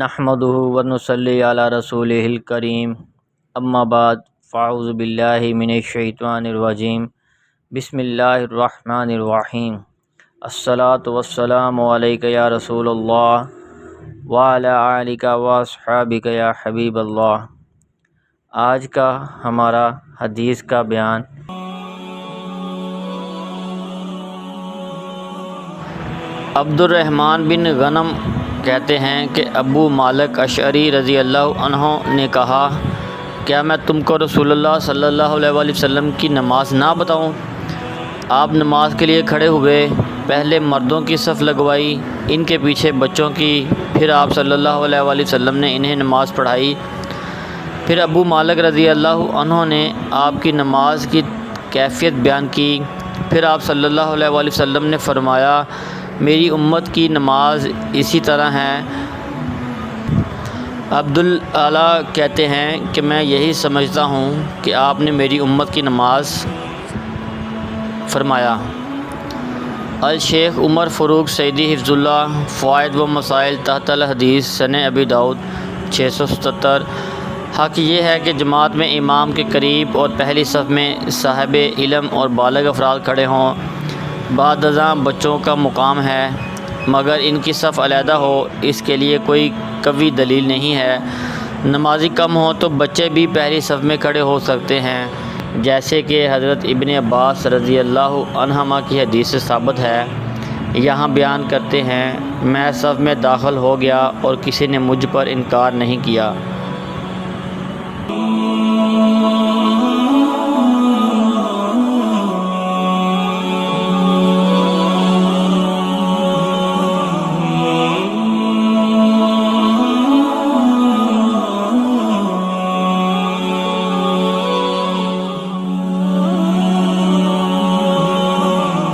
نحمدہ ونصلی علی رسولہ الکریم اما بعد فاعوذ باللہ من الشیطان الرجیم بسم اللہ الرحمن الرحیم الصلاۃ والسلام علیک یا رسول اللہ وعلی آلک واصحابک یا حبیب اللہ۔ آج کا ہمارا حدیث کا بیان عبد الرحمن بن غنم کہتے ہیں کہ ابو مالک اشعری رضی اللہ عنہ نے کہا، کیا میں تم کو رسول اللہ صلی اللہ علیہ وآلہ وسلم کی نماز نہ بتاؤں؟ آپ نماز کے لیے کھڑے ہوئے، پہلے مردوں کی صف لگوائی، ان کے پیچھے بچوں کی، پھر آپ صلی اللہ علیہ وآلہ وسلم نے انہیں نماز پڑھائی۔ پھر ابو مالک رضی اللہ عنہ نے آپ کی نماز کی کیفیت بیان کی۔ پھر آپ صلی اللہ علیہ وآلہ وسلم نے فرمایا، میری امت کی نماز اسی طرح ہے۔ عبدالعالی کہتے ہیں کہ میں یہی سمجھتا ہوں کہ آپ نے میری امت کی نماز فرمایا۔ الشیخ عمر فاروق سعیدی حفظ اللہ، فوائد و مسائل تحت الحدیث سنہ ابی داؤد 677۔ حق یہ ہے کہ جماعت میں امام کے قریب اور پہلی صف میں صاحب علم اور بالغ افراد کھڑے ہوں۔ بعد ازاں بچوں کا مقام ہے، مگر ان کی صف علیحدہ ہو، اس کے لیے کوئی قوی دلیل نہیں ہے۔ نمازی کم ہوں تو بچے بھی پہلی صف میں کھڑے ہو سکتے ہیں، جیسے کہ حضرت ابن عباس رضی اللہ عنہما کی حدیث سے ثابت ہے۔ یہاں بیان کرتے ہیں، میں صف میں داخل ہو گیا اور کسی نے مجھ پر انکار نہیں کیا۔